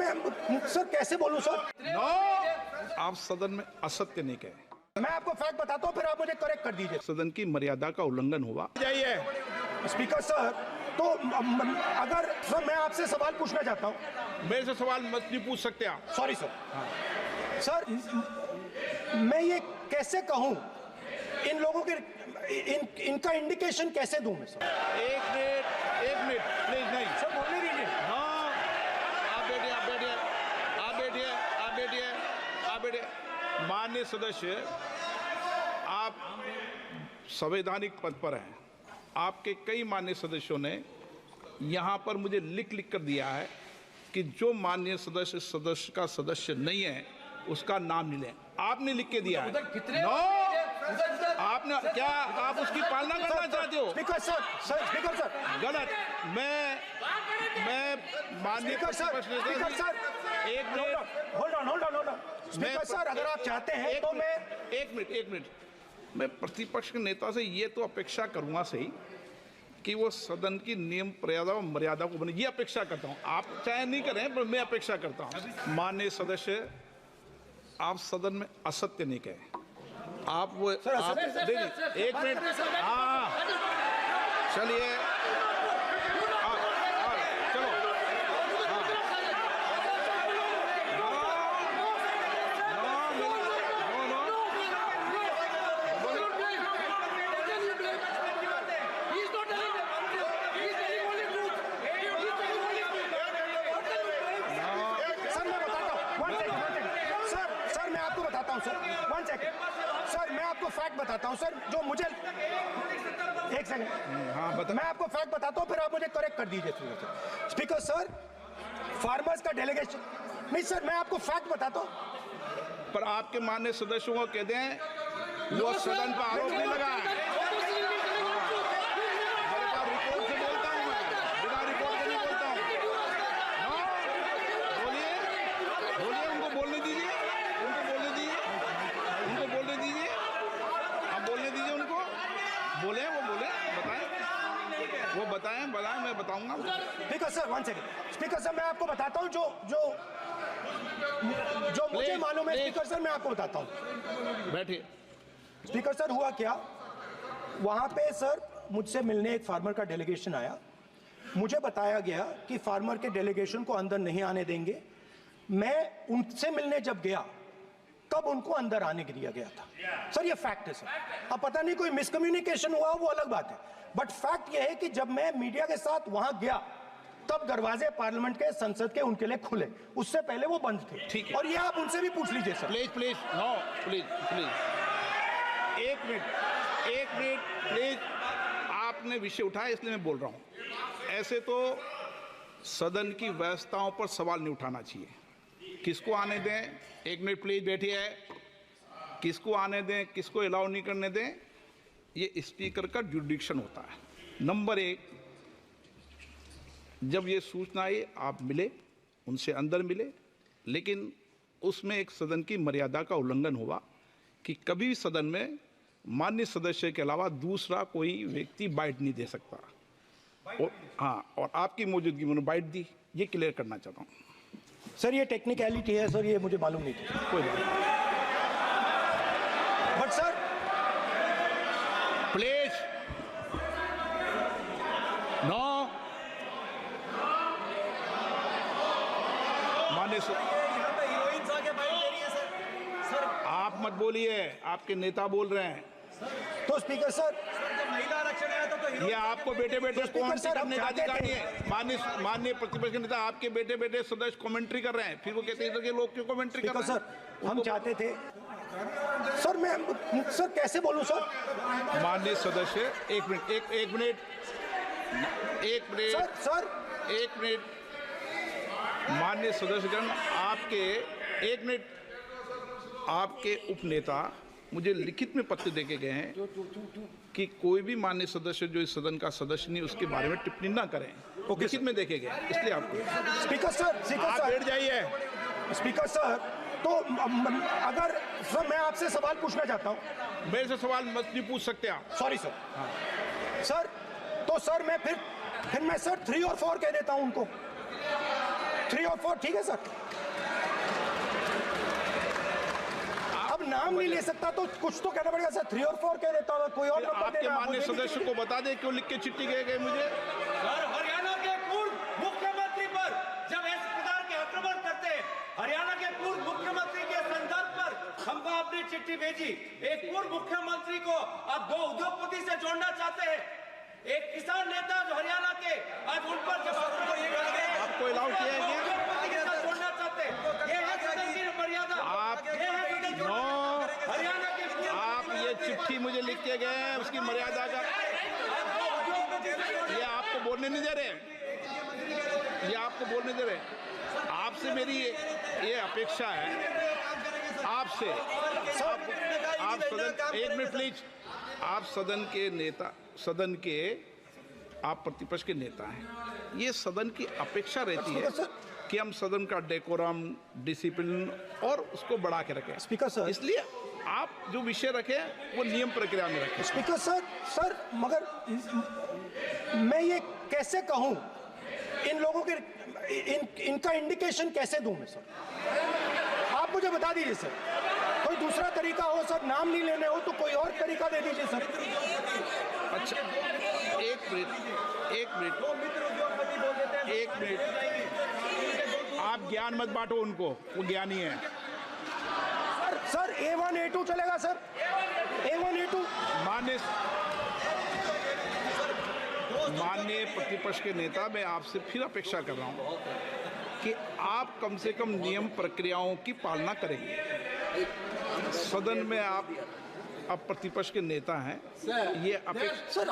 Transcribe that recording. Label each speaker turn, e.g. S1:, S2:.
S1: Sir कैसे बोलूं sir?
S2: No, आप सदन में असत्य नहीं कहें।
S1: मैं आपको फैक्ट बताता हूं, फिर आप मुझे करेक्ट कर दीजिए।
S2: सदन की मर्यादा का उल्लंघन हुआ। जाइए।
S1: स्पीकर सर, तो अगर सर मैं आपसे सवाल पूछना चाहता हूं।
S2: मेरे से सवाल मत नहीं पूछ सकते आप।
S1: Sorry sir. सर मैं ये कैसे कहूं, इन लोगों के इनका इंडिकेशन कैसे दूं मैं सर?
S2: एक मिनट प्लीज। नहीं
S1: सर बोलने दीजिए।
S2: हाँ, आप बैठिए। माननीय सदस्य, आप संवैधानिक पद पर हैं। आपके कई माननीय सदस्यों ने यहाँ पर मुझे लिख कर दिया है कि जो माननीय सदस्य का सदस्य नहीं है उसका नाम नहीं लें। आपने लिख के दिया है। नो, आपने क्या आप उसकी पालना करना चाहते हो?
S1: स्पीकर सर
S2: गलत। मैं माननीय
S1: एक minute hold on. Speaker sir, अगर आप चाहते हैं तो मैं
S2: एक मिनट मैं प्रतिपक्ष के नेता से ये तो अपेक्षा करूंगा सही कि वो सदन की नियम मर्यादा को बने, ये अपेक्षा करता हूं। आप चाहे नहीं करें पर मैं अपेक्षा करता हूं। माननीय सदस्य, आप सदन में असत्य नहीं कहें। आप वो देखिए, एक मिनट। हाँ चलिए, चलो।
S1: सर मैं आपको फैक्ट बताता हूं सर, जो मुझे एक सेकंड।
S2: हाँ बता।
S1: मैं आपको फैक्ट बताता हूं, फिर आप मुझे करेक्ट कर दीजिए। स्पीकर सर, फार्मर्स का डेलीगेशन नहीं सर, मैं आपको फैक्ट बताता हूं।
S2: पर आपके माननीय सदस्यों को कह दें वो सदन पर आरोप नहीं लगा है। रिपोर्ट से बोलता हूं मैं, बिना रिपोर्ट के नहीं बोलता हूं। बोलिए, उनको बोलने दीजिए। आप बोलने दीजिए उनको। बोले, वो बताएं, मैं बताऊंगा।
S1: Speaker sir, 1 second. Speaker sir, मैं आपको बताता हूं जो मुझे मालूम है। स्पीकर सर, मैं आपको बताता हूं।
S2: बैठिए।
S1: स्पीकर सर, हुआ क्या, वहां पे सर मुझसे मिलने एक फार्मर का डेलीगेशन आया। मुझे बताया गया कि फार्मर के डेलीगेशन को अंदर नहीं आने देंगे। मैं उनसे मिलने जब गया तब उनको अंदर आने दिया गया था। सर ये फैक्ट है सर। अब पता नहीं कोई मिसकम्युनिकेशन हुआ, वो अलग बात है, बट फैक्ट ये है कि जब मैं मीडिया के साथ वहां गया तब दरवाजे पार्लियामेंट के, संसद के उनके लिए खुले, उससे पहले वो बंद थे।
S2: ठीक है।
S1: और ये आप उनसे भी पूछ लीजिए सर।
S2: प्लीज एक मिनट प्लीज। आपने विषय उठाया इसलिए मैं बोल रहा हूं। ऐसे तो सदन की व्यवस्थाओं पर सवाल नहीं उठाना चाहिए। किसको आने दें, एक मिनट प्लीज बैठिए। किसको आने दें, किसको अलाउ नहीं करने दें, ये स्पीकर का जुडिक्शन होता है। नंबर 1, जब ये सूचना आई आप मिले, उनसे अंदर मिले, लेकिन उसमें एक सदन की मर्यादा का उल्लंघन हुआ कि कभी सदन में माननीय सदस्य के अलावा दूसरा कोई व्यक्ति बाइट नहीं दे सकता। और आपकी मौजूदगी में बाइट दी, ये क्लियर करना चाहता हूँ।
S1: सर ये टेक्निकलिटी है सर, ये मुझे मालूम नहीं था।
S2: कोई बात नहीं।
S1: But sir
S2: please no. माननीय आप मत बोलिए, आपके नेता बोल रहे हैं।
S1: तो स्पीकर सर,
S3: महिला आरक्षण है तो
S2: ये आपको बेटे बेटे कमेंट्री करने का अधिकार नहीं है।
S1: सर,
S2: माननीय प्रतिपक्ष के नेता, आपके बेटे बेटे सदस्य कमेंट्री कर रहे हैं, फिर वो कहते हैं कि लोग क्यों कमेंट्री कर रहे हैं?
S1: सर हम चाहते थे सर, मैं सर कैसे बोलूं सर?
S2: माननीय सदस्य, एक मिनट माननीय सदस्यगण, आपके उपनेता मुझे लिखित में पत्र देके गए हैं कि कोई भी माननीय सदस्य जो इस सदन का सदस्य नहीं उसके बारे में टिप्पणी ना करें। लिखित में देखे गए, इसलिए आपको।
S1: स्पीकर सर,
S2: आप बैठ जाइए।
S1: स्पीकर सर, तो अगर सर मैं आपसे सवाल पूछना चाहता हूं।
S2: मेरे से सवाल मत नहीं पूछ सकते आप।
S1: Sorry sir. सर तो सर मैं फिर मैं सर 3 और 4 कह देता हूं उनको। 3 और 4 ठीक है सर। अब नाम नहीं ले सकता तो कुछ तो कहना पड़ेगा सर। 3 और 4 कह देता हूँ, कोई और
S2: फिर
S1: नंबर
S2: आपके
S1: देना,
S2: माननीय
S1: मुझे भी
S2: सदस्य को बता दें क्यों लिख के चिट्ठी गए मुझे।
S3: सर, हरियाणा के पूर्व मुख्यमंत्री पर जब इस प्रकार के आक्रमण करते हैं, हरियाणा के पूर्व मुख्यमंत्री के संदर्भ पर हमको आपने चिट्ठी भेजी। एक पूर्व मुख्यमंत्री को आप 2 उद्योगपति से जोड़ना चाहते हैं, एक किसान नेता जो हरियाणा के, आज उन पर जब
S2: आपको अलाउ किया है क्या?
S3: उद्योगपति के साथ जोड़ना चाहते हैं, ये है सदन की मर्यादा। ये है सदन की मर्यादा। हरियाणा के पूर्व
S2: आप ये चिट्ठी मुझे लिख के गए हैं, उसकी मर्यादा का ये आपको बोलने नहीं दे रहे, ये आपको बोलने दे रहे। आपसे मेरी ये अपेक्षा है आपसे। आप सदन, एक मिनट प्लीज। आप सदन के नेता, सदन के आप प्रतिपक्ष के नेता हैं। ये सदन की अपेक्षा रहती है कि हम सदन का डेकोरम, डिसिप्लिन और उसको बढ़ा के रखें।
S1: स्पीकर सर,
S2: इसलिए आप जो विषय रखें वो नियम प्रक्रिया में रखें।
S1: स्पीकर सर मगर मैं ये कैसे कहूं, इन लोगों के इनका इंडिकेशन कैसे दूं मैं सर? आप मुझे बता दीजिए सर, कोई दूसरा तरीका हो सर, नाम नहीं लेने हो तो कोई और तरीका दे दीजिए सर।
S2: अच्छा, एक मिनट आप ज्ञान मत बांटो उनको, वो ज्ञानी है।
S1: सर A1 A2 चलेगा सर, A1 A2।
S2: माननीय प्रतिपक्ष के नेता, मैं आपसे फिर अपेक्षा कर रहा हूं कि आप कम से कम नियम प्रक्रियाओं की पालना करेंगे। सदन में आप प्रतिपक्ष के नेता हैं, ये अपेक्षा।
S1: सर